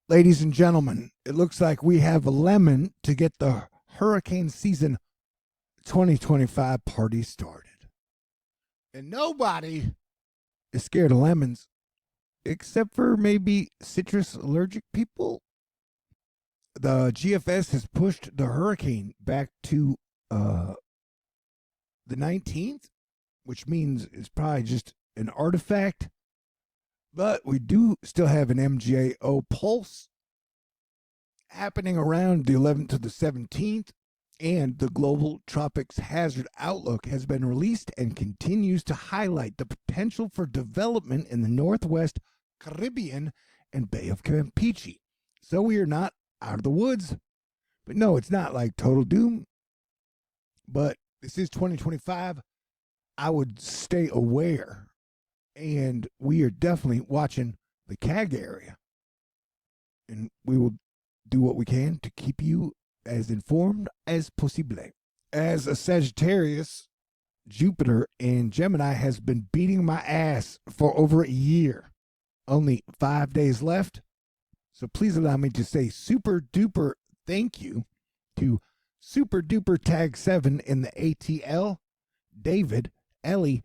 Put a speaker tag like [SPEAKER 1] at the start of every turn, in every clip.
[SPEAKER 1] Ladies and gentlemen, it looks like we have a lemon to get the hurricane season 2025 party started. And nobody is scared of lemons except for maybe citrus allergic people. The GFS has pushed the hurricane back to the 19th, which means it's probably just an artifact. But we do still have an MJO pulse happening around the 11th to the 17th, and the Global Tropics Hazard Outlook has been released and continues to highlight the potential for development in the Northwest Caribbean and Bay of Campeche. So we are not out of the woods, but no, it's not like total doom. But this is 2025. I would stay aware, and we are definitely watching the CAG area, and we will do what we can to keep you as informed as possible. As a Sagittarius, Jupiter in Gemini has been beating my ass for over a year. Only 5 days left. So please allow me to say super duper thank you to Super Duper Tag 7 in the ATL, David, Ellie,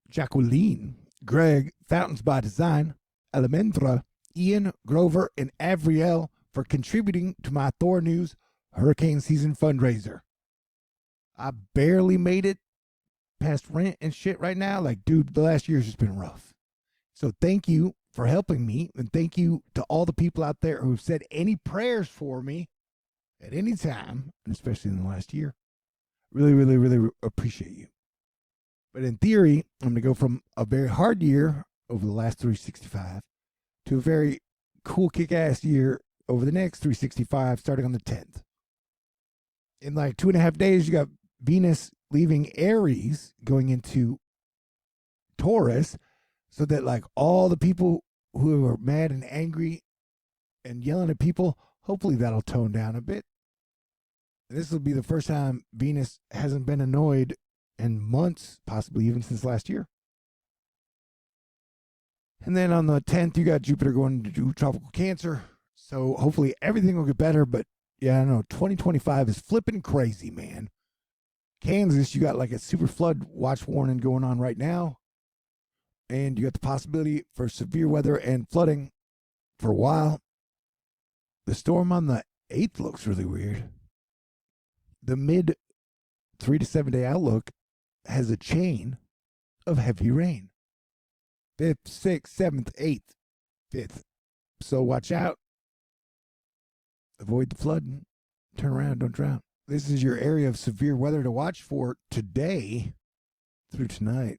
[SPEAKER 1] Jacqueline, Greg, Fountains by Design, Elemendra, Ian, Grover, and Avriel for contributing to my Thor News hurricane season fundraiser. I barely made it past rent and shit right now. Like, dude, the last year's just been rough. So thank you for helping me, and thank you to all the people out there who've said any prayers for me at any time, and especially in the last year. Really, really, really appreciate you. But in theory, I'm going to go from a very hard year over the last 365 to a very cool, kick-ass year over the next 365, starting on the 10th. In like 2.5 days, you got Venus leaving Aries, going into Taurus, so that like all the people who are mad and angry and yelling at people, hopefully that'll tone down a bit. And this will be the first time Venus hasn't been annoyed in months, possibly even since last year. And then on the 10th, you got Jupiter going to do tropical Cancer. So hopefully everything will get better. But yeah, I know 2025 is flipping crazy, man. Kansas, you got like a super flood watch warning going on right now. And you got the possibility for severe weather and flooding for a while. The storm on the 8th looks really weird. The mid 3 to 7 day outlook has a chain of heavy rain. 5th, 6th, 7th, 8th, 5th. So watch out. Avoid the flooding. Turn around, don't drown. This is your area of severe weather to watch for today through tonight.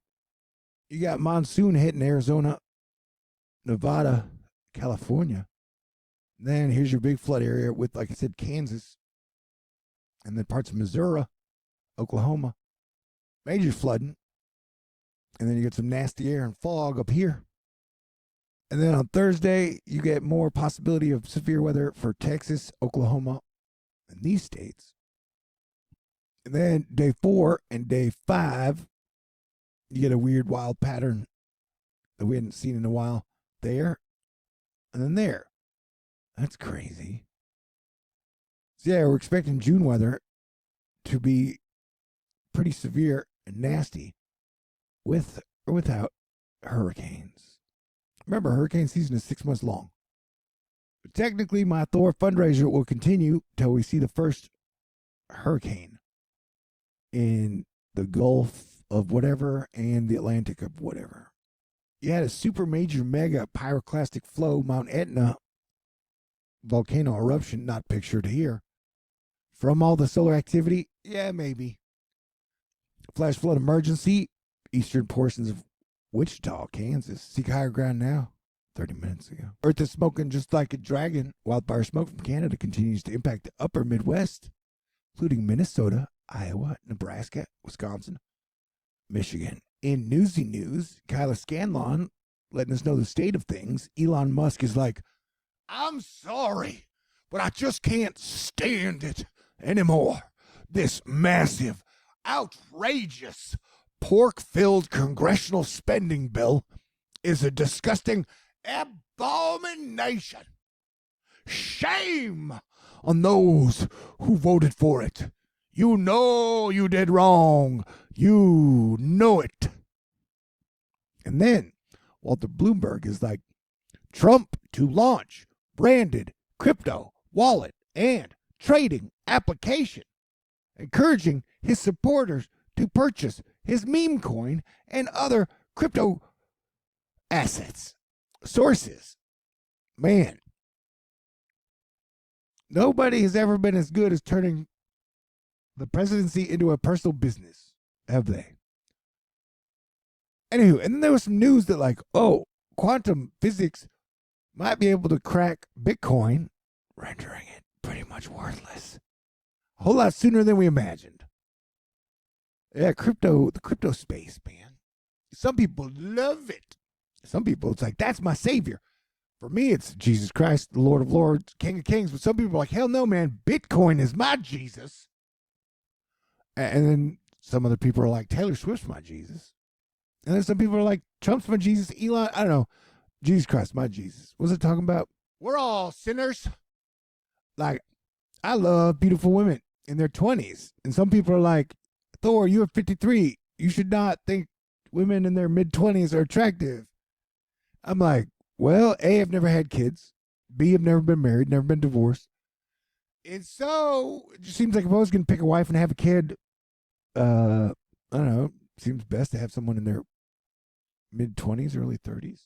[SPEAKER 1] You got monsoon hitting Arizona, Nevada, California. Then here's your big flood area with, like I said, Kansas, and then parts of Missouri, Oklahoma. Major flooding. And then you get some nasty air and fog up here. And then on Thursday, you get more possibility of severe weather for Texas, Oklahoma, and these states. And then day 4 and day 5, you get a weird, wild pattern that we hadn't seen in a while there, and then there. That's crazy. So yeah, we're expecting June weather to be pretty severe and nasty with or without hurricanes. Remember, hurricane season is 6 months long. But technically, my Thor fundraiser will continue till we see the first hurricane in the Gulf of whatever and the Atlantic of whatever. You had a super major mega pyroclastic flow, Mount Etna volcano eruption, not pictured here. From all the solar activity, yeah, maybe. Flash flood emergency, eastern portions of Wichita, Kansas. Seek higher ground now. 30 minutes ago. Earth is smoking just like a dragon. Wildfire smoke from Canada continues to impact the upper Midwest, including Minnesota, Iowa, Nebraska, Wisconsin, Michigan. In newsy news, Kyla Scanlon letting us know the state of things. Elon Musk is like, I'm sorry, but I just can't stand it anymore. This massive, outrageous, pork-filled congressional spending bill is a disgusting abomination. shame on those who voted for it. You know you did wrong. You know it. And then Walter Bloomberg is like, Trump to launch branded crypto wallet and trading application, encouraging his supporters to purchase his meme coin and other crypto assets. Sources. Man, nobody has ever been as good as turning the presidency into a personal business, have they? Anywho, and then there was some news that like, oh, quantum physics might be able to crack Bitcoin, rendering it pretty much worthless. A whole lot sooner than we imagined. Yeah, the crypto space, man. Some people love it. Some people, it's like, that's my savior. For me, it's Jesus Christ, the Lord of Lords, King of Kings. But some people are like, hell no, man, Bitcoin is my Jesus. And then some other people are like, Taylor Swift's my Jesus. And then some people are like, Trump's my Jesus, Elon, I don't know. Jesus Christ, my Jesus. What's it talking about? We're all sinners. Like, I love beautiful women in their 20s. And some people are like, Thor, you're 53. You should not think women in their mid-20s are attractive. I'm like, well, A, I've never had kids. B, I've never been married, never been divorced. And so it just seems like if I was going to pick a wife and have a kid, I don't know, seems best to have someone in their mid-20s, early 30s.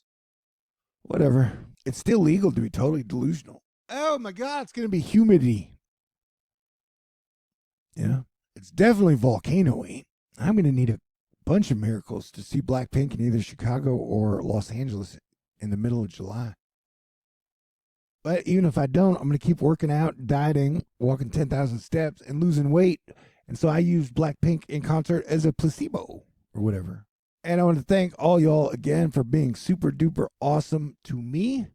[SPEAKER 1] Whatever. It's still legal to be totally delusional. Oh my God, it's going to be humidity. Yeah. It's definitely volcano-y. I'm going to need a bunch of miracles to see Blackpink in either Chicago or Los Angeles in the middle of July. But even if I don't, I'm going to keep working out, dieting, walking 10,000 steps, and losing weight. And so I use Blackpink in concert as a placebo or whatever. And I want to thank all y'all again for being super duper awesome to me.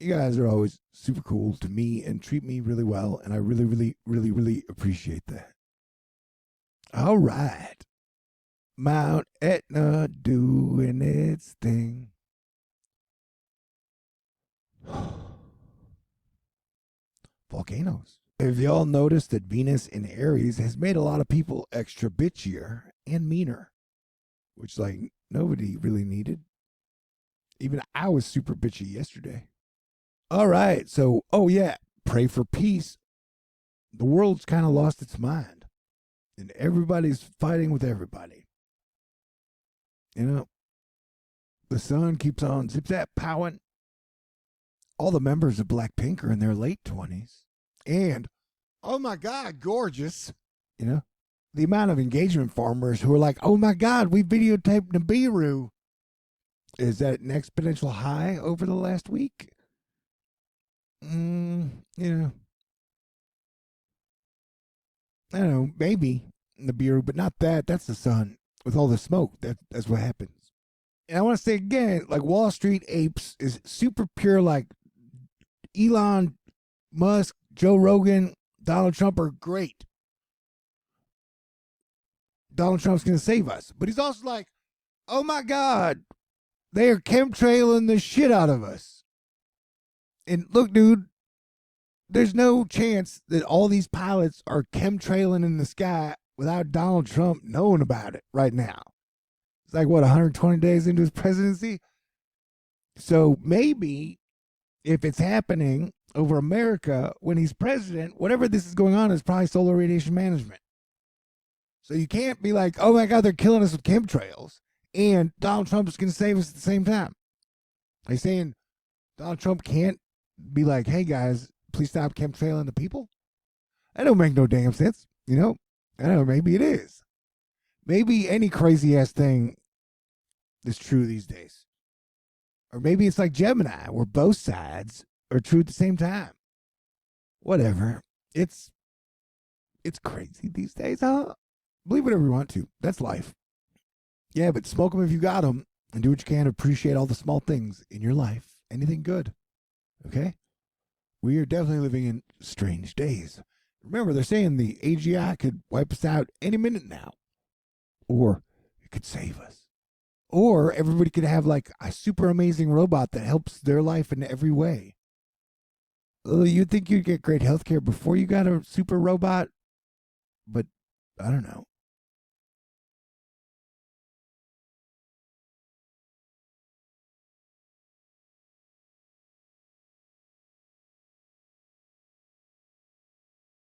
[SPEAKER 1] You guys are always super cool to me and treat me really well. And I really, really, really, really appreciate that. All right. Mount Etna doing its thing. Volcanoes. Have y'all noticed that Venus in Aries has made a lot of people extra bitchier and meaner? Which, like, nobody really needed. Even I was super bitchy yesterday. All right, so, oh yeah, pray for peace. The world's kind of lost its mind. And everybody's fighting with everybody. You know, the sun keeps on zip-zap powing. All the members of Blackpink are in their late 20s. And, oh my God, gorgeous. You know? The amount of engagement farmers who are like, oh my God, we videotaped Nibiru is at an exponential high over the last week. You know, I don't know, maybe Nibiru, but not that. That's the sun with all the smoke. That's what happens. And I want to say again, like Wall Street Apes is super pure, like Elon Musk, Joe Rogan, Donald Trump are great. Donald Trump's going to save us. But he's also like, oh my God, they are chemtrailing the shit out of us. And look, dude, there's no chance that all these pilots are chemtrailing in the sky without Donald Trump knowing about it right now. It's like, what, 120 days into his presidency? So maybe if it's happening over America when he's president, whatever this is going on is probably solar radiation management. So you can't be like, oh my God, they're killing us with chemtrails, and Donald Trump is going to save us at the same time. Are you saying Donald Trump can't be like, hey guys, please stop chemtrailing the people? That don't make no damn sense, you know? I don't know, maybe it is. Maybe any crazy ass thing is true these days. Or maybe it's like Gemini, where both sides are true at the same time. Whatever. It's crazy these days, huh? Believe whatever you want to. That's life. Yeah, but smoke them if you got them, and do what you can to appreciate all the small things in your life. Anything good. Okay? We are definitely living in strange days. Remember, they're saying the AGI could wipe us out any minute now. Or it could save us. Or everybody could have like a super amazing robot that helps their life in every way. You'd think you'd get great healthcare before you got a super robot, but I don't know.